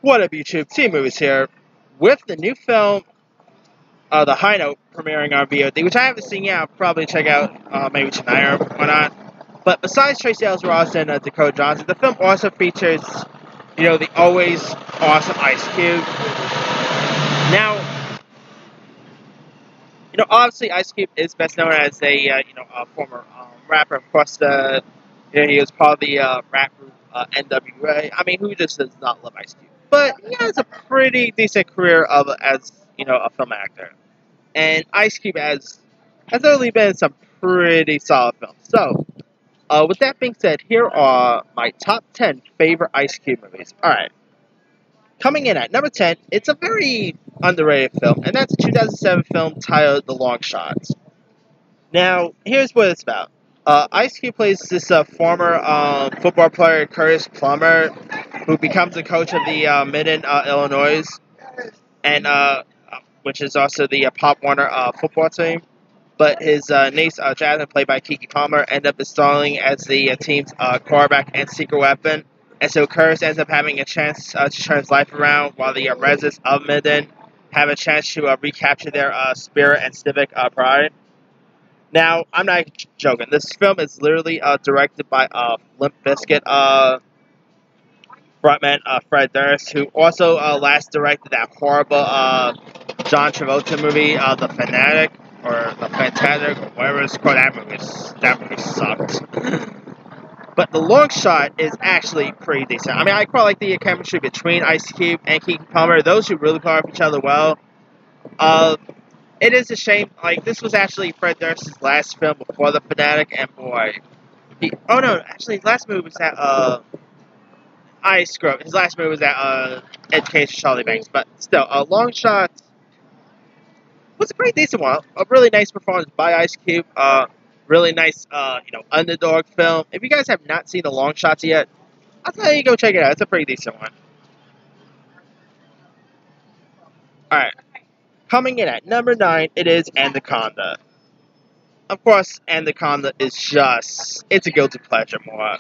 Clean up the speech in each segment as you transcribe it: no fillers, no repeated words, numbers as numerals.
What up, YouTube? Team Movies here with the new film, The High Note, premiering on VOD, which I haven't seen yet. I'll probably check out maybe tonight or whatnot. But besides Tracy Ellis Ross and Dakota Johnson, the film also features, the always awesome Ice Cube. Now, obviously Ice Cube is best known as a former rapper. Of course, he was part of the rap group NWA. I mean, who just does not love Ice Cube? But he has a pretty decent career as a film actor. And Ice Cube has only been in some pretty solid films. So, with that being said, here are my top 10 favorite Ice Cube movies. Alright. Coming in at number 10, it's a very underrated film, and that's a 2007 film titled The Long Shots. Now, here's what it's about. Ice Cube plays this former football player, Curtis Plummer, who becomes the coach of the Minden, Illinois, and which is also the Pop Warner football team. But his niece, Jasmine, played by Keke Palmer, ended up installing as the team's quarterback and secret weapon. And so Curtis ends up having a chance to turn his life around, while the residents of Minden have a chance to recapture their spirit and civic pride. Now, I'm not joking. This film is literally directed by Limp Bizkit frontman Fred Durst, who also last directed that horrible John Travolta movie, The Fanatic, or The Fantastic, or whatever it's called. That movie sucked. But The Long Shot is actually pretty decent. I mean, I quite like the chemistry between Ice Cube and Keke Palmer. Those who really play off each other well. It is a shame. Like, this was actually Fred Durst's last film before The Fanatic, and boy, his last movie was that I screw up. His last movie was that Education Charlie Banks, but still, Long Shot was a pretty decent one. A really nice performance by Ice Cube. Really nice, underdog film. If you guys have not seen The Long Shots yet, I'll tell you, go check it out. It's a pretty decent one. Alright. Coming in at number 9, it is Anaconda. Of course, Anaconda is it's a guilty pleasure more.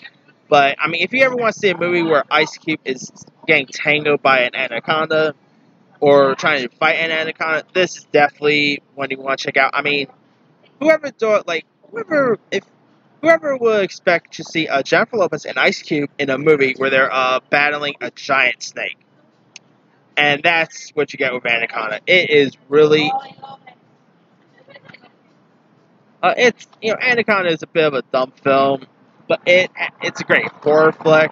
But, I mean, if you ever want to see a movie where Ice Cube is getting tangled by an anaconda, or trying to fight an anaconda, this is definitely one you want to check out. I mean, whoever would expect to see Jennifer Lopez and Ice Cube in a movie where they're battling a giant snake? And that's what you get with Anaconda. It is really, Anaconda is a bit of a dumb film, but it's a great horror flick.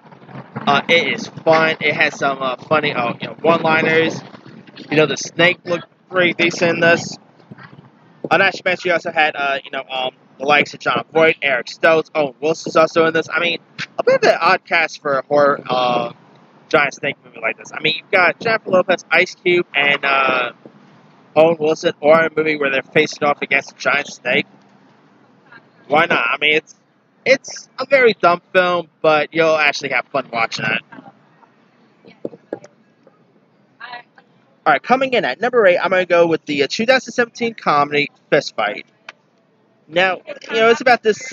It is fun. It has some funny, one-liners. The snake looked pretty decent in this. Not to mention, you also had, the likes of John Voight, Eric Stoltz, Owen Wilson's also in this. I mean, a bit of an odd cast for a horror giant snake movie like this. I mean, you've got Jennifer Lopez, Ice Cube, and Owen Wilson, or a movie where they're facing off against a giant snake. Why not? I mean, it's a very dumb film, but you'll actually have fun watching it. Alright, coming in at number 8, I'm going to go with the 2017 comedy Fistfight. Now, it's about this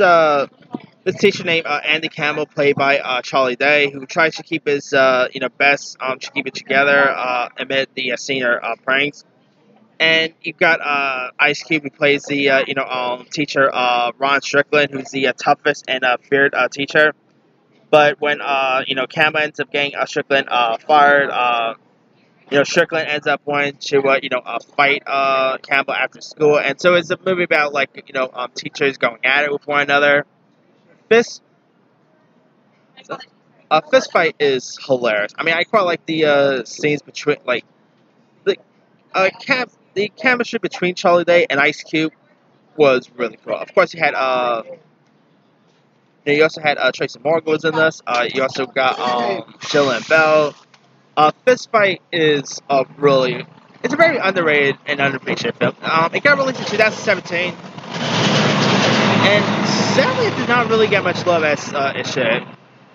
teacher named Andy Campbell, played by Charlie Day, who tries to keep his, best to keep it together amid the senior pranks. And you've got Ice Cube, who plays the, teacher Ron Strickland, who's the toughest and feared teacher. But when, Campbell ends up getting Strickland fired, Strickland ends up wanting to, fight Campbell after school. And so it's a movie about, teachers going at it with one another. Fistfight is hilarious. I mean, I quite like the scenes between, the chemistry between Charlie Day and Ice Cube was really cool. Of course, you also had Tracy Morgan was in this. You also got Jillian Bell. Fistfight is it's a very underrated and underappreciated film. It got released in 2017, and sadly it did not really get much love as it should.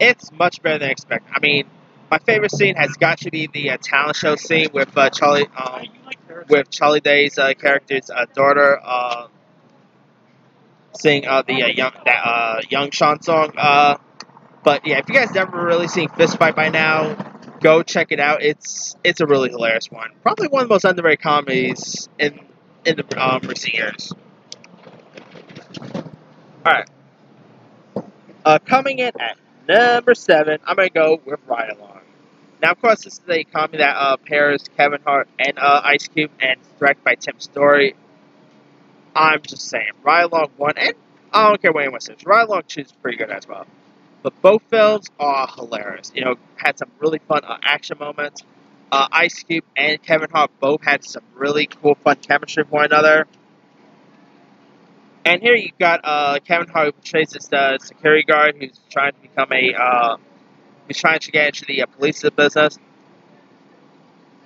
It's much better than expected. I mean, my favorite scene has got to be the talent show scene with Charlie Day's character's daughter sing the Young Sean song. But yeah, if you guys never really seen Fistfight by now, Go check it out. It's a really hilarious one. Probably one of the most underrated comedies in the recent years. All right. Coming in at number 7, I'm gonna go with Ride Along. Now, of course, this is a comedy that pairs Kevin Hart and Ice Cube, and it's directed by Tim Story. I'm just saying, Ride Along 1, and I don't care what anyone says, Ride Along 2 is pretty good as well. But both films are hilarious. You know, had some really fun action moments. Ice Cube and Kevin Hart both had some really cool, fun chemistry with one another. And here you got Kevin Hart, who portrays this security guard who's trying to become who's trying to get into the police business.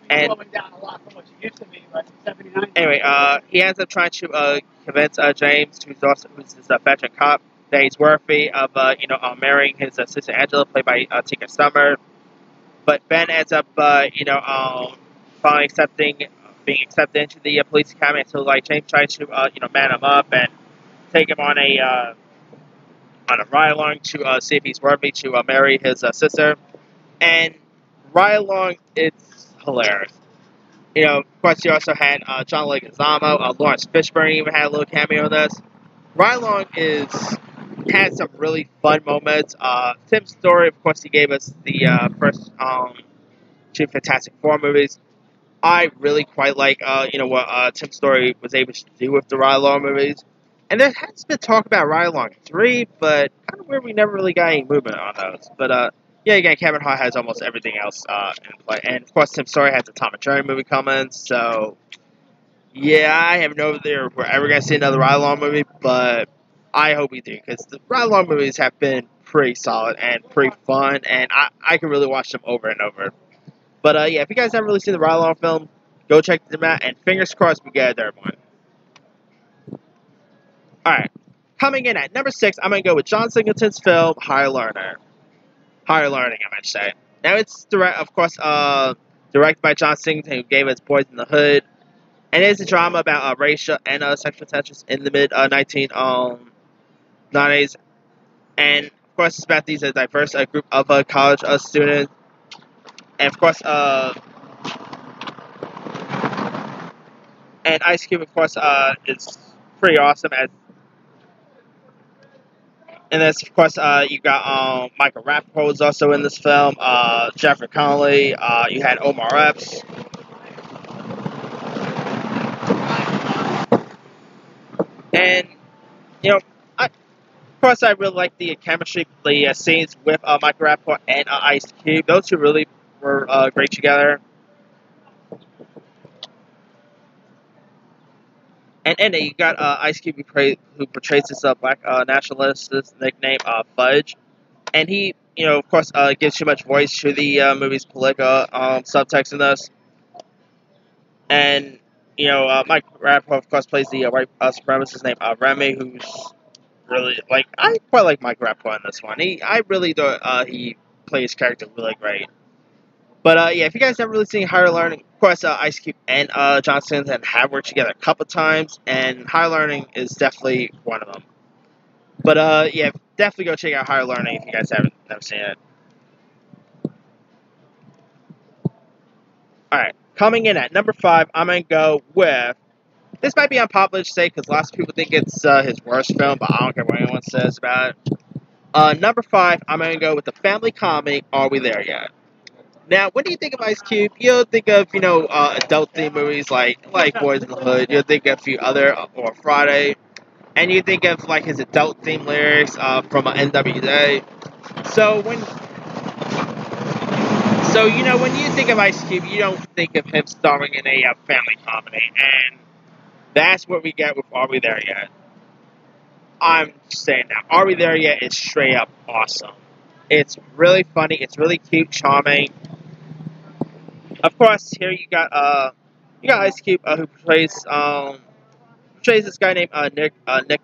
And down a lot from what you used to be, but 79. Anyway, he ends up trying to convince James, who's this veteran cop, that he's worthy of marrying his sister Angela, played by Tika Summer. But Ben ends up finally being accepted into the police academy. So like James tries to man him up and take him on a ride along to see if he's worthy to marry his sister. And ride along, it's hilarious. You know, of course, you also had John Leguizamo, Lawrence Fishburne even had a little cameo in this. Ride Along had some really fun moments. Tim Story, of course, he gave us the first two Fantastic Four movies. I really quite like, what Tim Story was able to do with the Ride Along movies. And there has been talk about Ride Along 3, but kind of weird we never really got any movement on those. But, yeah, again, Kevin Hart has almost everything else in play. And, of course, Tim Story has a Tom and Jerry movie coming, so... Yeah, I have no idea if we're ever going to see another Ride Along movie, but I hope we do, because the Ride Along movies have been pretty solid and pretty fun, and I can really watch them over and over. But, yeah, if you guys haven't really seen the Ride Along film, go check them out, and fingers crossed we get a third one. Alright, coming in at number 6, I'm going to go with John Singleton's film, Higher Learning, I might say. Now, it's, directed by John Singleton, who gave us Boyz in the Hood. And it's a drama about racial and sexual tensions in the mid-90s. And, of course, it's about these diverse group of college students. And, of course, and Ice Cube, of course, is pretty awesome. And then, of course, you got Michael Rapaport was also in this film. Jeffrey Connelly. You had Omar Epps. And, of course, I really like the chemistry, the scenes with Michael Rapaport and Ice Cube. Those two really were great together. And then you got Ice Cube, who portrays this black nationalist, this nickname Fudge. And he, of course, gives too much voice to the movie's political subtext in this. And, Mike Rapaport, of course, plays the white supremacist named Remy, who's really, I quite like Mike Rapaport in this one. I really thought he played his character really great. But, yeah, if you guys haven't really seen Higher Learning, of course, Ice Cube and John Singleton have worked together a couple times, and Higher Learning is definitely one of them. But, yeah, definitely go check out Higher Learning if you guys haven't never seen it. Alright, coming in at number 5, I'm going to go with... This might be unpopular to say because lots of people think it's his worst film, but I don't care what anyone says about it. Number 5, I'm going to go with the family comedy, Are We There Yet? Now, when you think of Ice Cube, you'll think of, adult-themed movies like Boyz in the Hood. You'll think of a few other, or Friday. And you think of, his adult-themed lyrics from NWA. So, when you think of Ice Cube, you don't think of him starring in a family comedy. And that's what we get with Are We There Yet? I'm saying now, Are We There Yet is straight up awesome. It's really funny. It's really cute, charming. Of course, here you got Ice Cube, who portrays this guy named Nick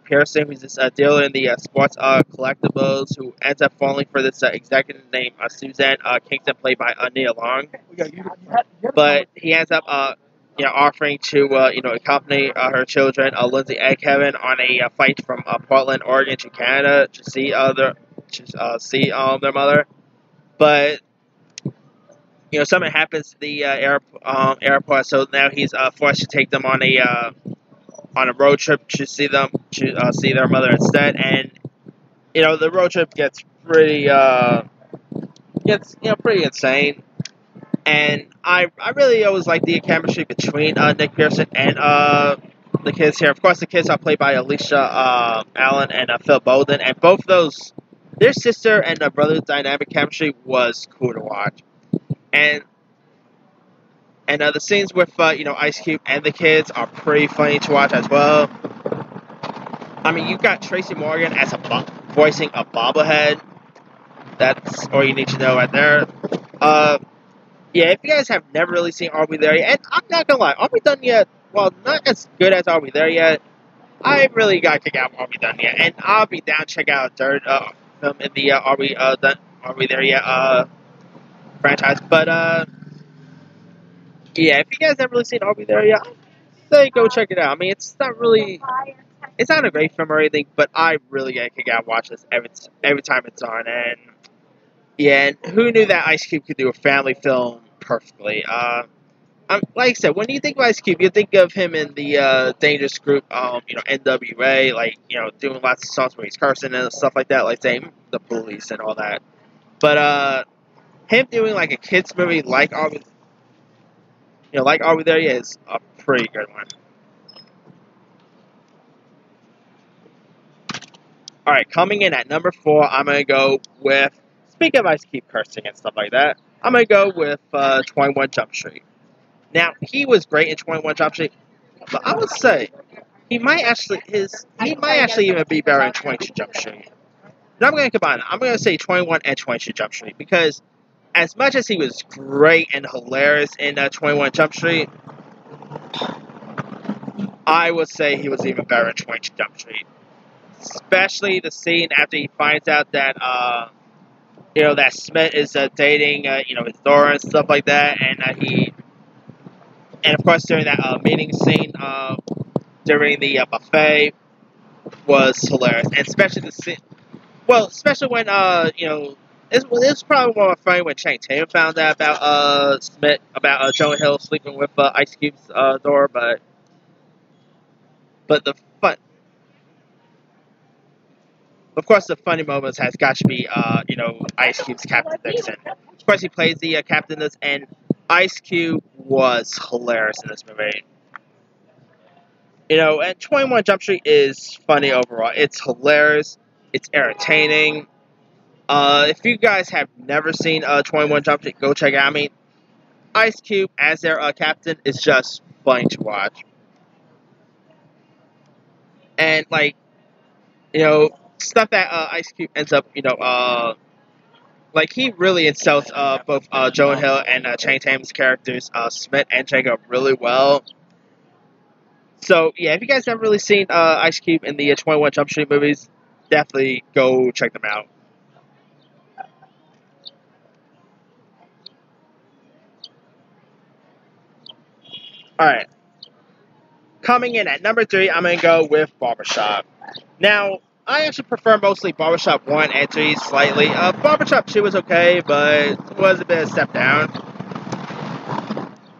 Pearson, who's this dealer in the sports collectibles, who ends up falling for this executive named Suzanne Kingston, played by Nia Long. But he ends up offering to accompany her children, Lindsay and Kevin, on a flight from Portland, Oregon, to Canada to see their mother. But something happens to the airport, so now he's forced to take them on a road trip to see their mother instead, and the road trip gets pretty insane. And I really always like the chemistry between Nick Pearson and the kids here. Of course, the kids are played by Alicia Allen and Phil Bolden, and both of those, their sister and brother dynamic chemistry was cool to watch. And the scenes with Ice Cube and the kids are pretty funny to watch as well. I mean, you've got Tracy Morgan as voicing a bobblehead. That's all you need to know right there. Yeah, if you guys have never really seen Are We There Yet, and I'm not gonna lie, Are We Done Yet? Well, not as good as Are We There Yet. I really got kicked out of Are We Done Yet, and I'll be down to check out a third film in the Are We There Yet franchise. But yeah, if you guys haven't really seen Are We There Yet, I'd say go check it out. I mean, it's not a great film or anything, but I really get kicked out watching this every time it's on, and yeah, and who knew that Ice Cube could do a family film perfectly? Like I said, when you think of Ice Cube, you think of him in the Dangerous Group, NWA, like, doing lots of songs where he's cursing and stuff like that, like saying the police and all that. But him doing like a kids movie like Are We There Yet is a pretty good one. All right, coming in at number 4, I'm gonna go with. Speaking of Ice Cube cursing and stuff like that, I'm gonna go with 21 Jump Street. Now, he was great in 21 Jump Street, but I would say he might actually even be better in 22 Jump Street. And I'm going to combine it. I'm going to say 21 and 22 Jump Street because as much as he was great and hilarious in 21 Jump Street, I would say he was even better in 22 Jump Street. Especially the scene after he finds out that that Smith is dating his daughter and stuff like that, and of course during that meeting scene during the buffet was hilarious, and especially the scene. Well, especially when it's probably more funny when Channing Tatum found out about Smith about Jonah Hill sleeping with Ice Cube's daughter, but the fun. Of course, the funny moments has got to be, Ice Cube's Captain Dixon. Of course, he plays the captain this, and Ice Cube was hilarious in this movie. And 21 Jump Street is funny overall. It's hilarious. It's entertaining. If you guys have never seen 21 Jump Street, go check it out. I mean, Ice Cube as their captain is just funny to watch. And, stuff that Ice Cube ends up, he really insults both Jonah Hill and Channing Tatum's characters, Smith and Jacob, really well. So, yeah, if you guys haven't really seen Ice Cube in the 21 Jump Street movies, definitely go check them out. Alright. Coming in at number 3, I'm going to go with Barbershop. Now, I actually prefer mostly Barbershop 1 and 3 slightly. Barbershop 2 was okay, but it was a bit of a step down.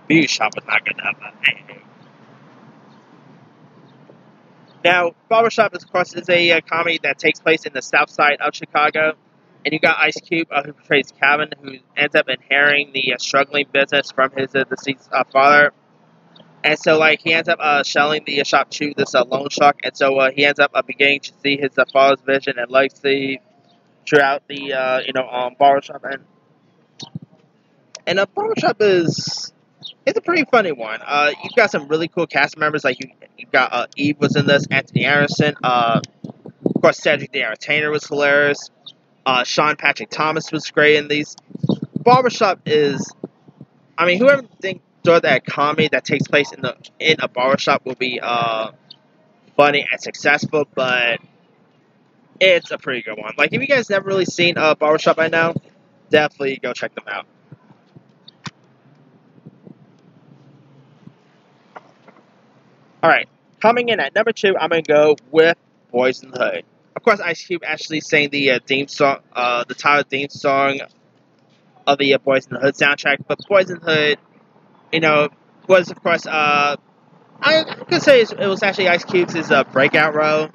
Beauty Shop was not good enough. Now, Barbershop, of course, is a comedy that takes place in the south side of Chicago. And you got Ice Cube, who portrays Calvin, who ends up inheriting the struggling business from his deceased father. And so, he ends up selling the shop to this loan shark. And so, he ends up beginning to see his father's vision and legacy throughout the, Barbershop. And Barbershop it's a pretty funny one. You've got some really cool cast members. You've got Eve was in this, Anthony Anderson. Of course, Cedric the Entertainer was hilarious. Sean Patrick Thomas was great in these. Barbershop is, I mean, whoever thought that comedy that takes place in a barbershop will be funny and successful, but it's a pretty good one. If you guys never really seen Barbershop by now, definitely go check them out. Alright, coming in at number 2, I'm going to go with Boyz n the Hood. Of course, Ice Cube actually sang the theme song, the title theme song of the Boyz n the Hood soundtrack. But Boyz n the Hood, you know, was of course I could say it was actually Ice Cube's breakout role.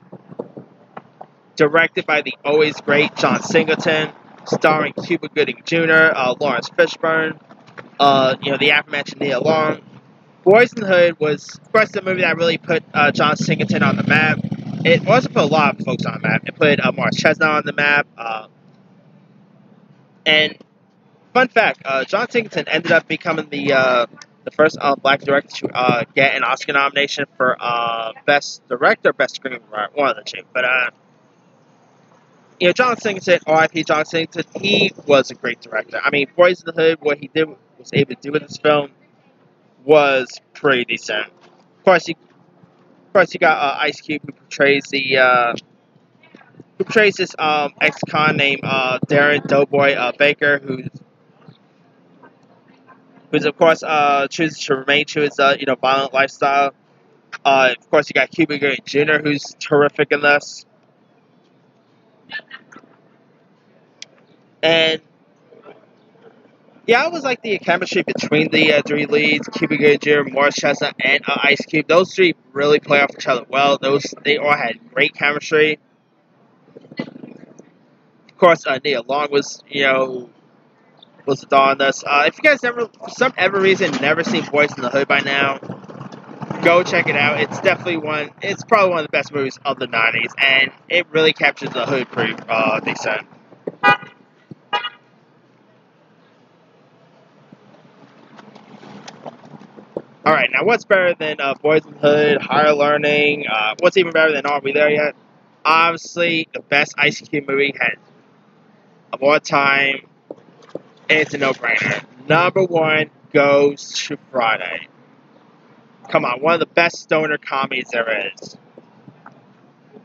Directed by the always great John Singleton, starring Cuba Gooding Jr., Lawrence Fishburne, the aforementioned Nia Long. Boyz n the Hood was, of course, the movie that really put John Singleton on the map. It also put a lot of folks on the map. It put Morris Chestnut on the map. And fun fact, John Singleton ended up becoming the first black director to get an Oscar nomination for Best Director, Best Screenwriter, one of the two. But John Singleton, R.I.P. John Singleton, he was a great director. I mean, Boyz n the Hood, what he was able to do with this film was pretty decent. Of course, you got Ice Cube, who portrays this ex-con named Darren Doughboy Baker, who's of course chooses to remain to his violent lifestyle. Of course, you got Cuba Gooding Jr., who's terrific in this, and yeah, I was like the chemistry between the three leads, Cuba Gooding Jr., Morris Chestnut, and Ice Cube. Those three really play off each other well. They all had great chemistry. Of course, Nia Long was the doll on this. If you guys for some ever reason, never seen Boyz n the Hood by now, go check it out. It's definitely it's probably one of the best movies of the 90s, and it really captures the hood pretty decent. Alright, now what's better than Boyz n the Hood, Higher Learning? What's even better than Are We There Yet? Obviously, the best Ice Cube movie of all time. It's a no-brainer. Number one goes to Friday. Come on, one of the best stoner comedies there is.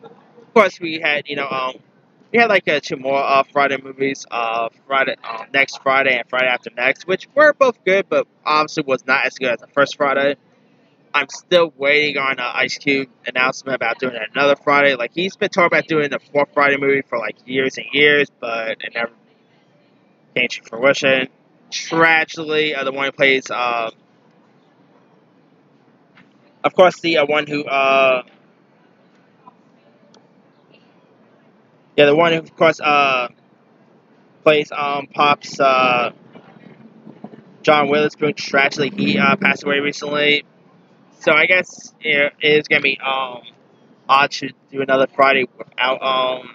Of course, we had like two more Friday movies, next Friday and Friday after next, which were both good, but obviously was not as good as the first Friday. I'm still waiting on Ice Cube announcement about doing another Friday. Like, he's been talking about doing the fourth Friday movie for like years and years, but it never came to fruition. Tragically, the one who plays, of course, the one who, the one who, of course, plays Pop's John Witherspoon. Tragically, he passed away recently. So I guess it is gonna be odd to do another Friday without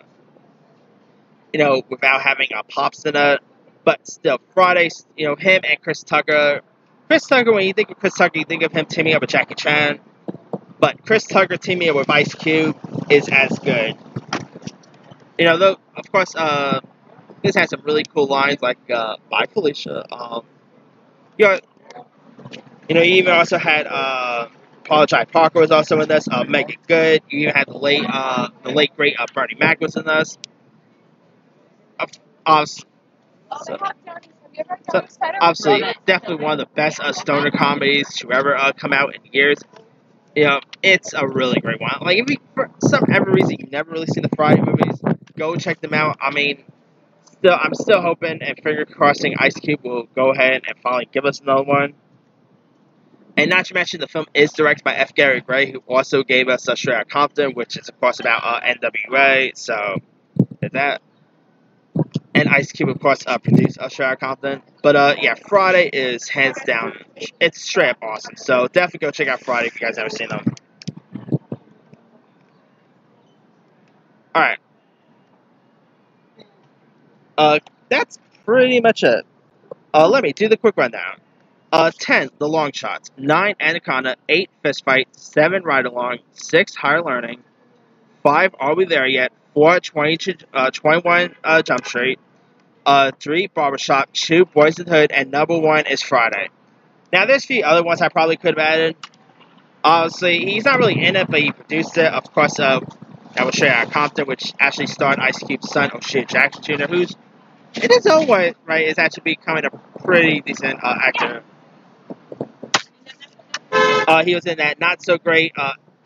without having Pops in it. But still, Fridays, him and Chris Tucker. Chris Tucker, when you think of Chris Tucker, you think of him teaming up with Jackie Chan. But Chris Tucker teaming up with Ice Cube is as good. Though, of course, this has some really cool lines like "Bye, Felicia." You even also had Paul Jai Parker was also in this. Make It Good. You even had the late great Bernie Mac was in this. Obviously, definitely one of the best stoner comedies to ever come out in years. It's a really great one. Like, if for some ever reason you've never really seen the Friday movies, go check them out. I mean, I'm still hoping and finger crossing Ice Cube will go ahead and finally give us another one. And not to mention, the film is directed by F. Gary Gray, who also gave us Straight Outta Compton, which is, of course, about NWA. So, there's that. And Ice Cube, of course, produced Straight Outta Compton. But, yeah, Friday is hands down. It's straight up awesome. So, definitely go check out Friday if you guys haven't seen them. Alright. That's pretty much it. Let me do the quick rundown. 10, The Long Shots. 9, Anaconda. 8, Fistfight. 7, Ride Along. 6, Higher Learning. 5, Are We There Yet? 4, 21 Jump Street. 3, Barbershop. 2, Boyz n the Hood. And number 1 is Friday. Now, there's a few other ones I probably could have added. Obviously, he's not really in it, but he produced it. Of course, that was Straight Outta Compton, which actually starred Ice Cube's son, O'Shea Jackson Jr., who's, in his own way, right, is actually becoming a pretty decent actor. He was in that not-so-great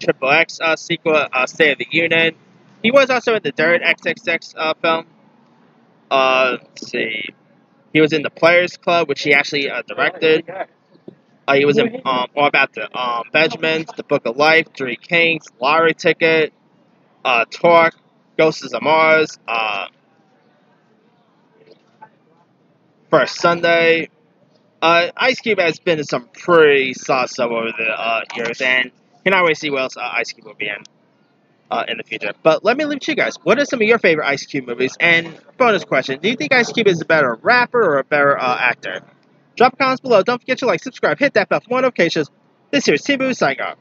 Triple X sequel, State of the Union. He was also in the third XXX film. Let's see. He was in the Players Club, which he actually directed. He was in All About the Benjamins, The Book of Life, Three Kings, Lottery Ticket, Torque, Ghosts of Mars, First Sunday. Ice Cube has been in some pretty solid stuff over the years, and cannot wait to see what else Ice Cube will be in the future. But let me leave it to you guys. What are some of your favorite Ice Cube movies? And bonus question, do you think Ice Cube is a better rapper or a better actor? Drop comments below. Don't forget to like, subscribe, hit that bell for more notifications. This here is T-Boo signing off.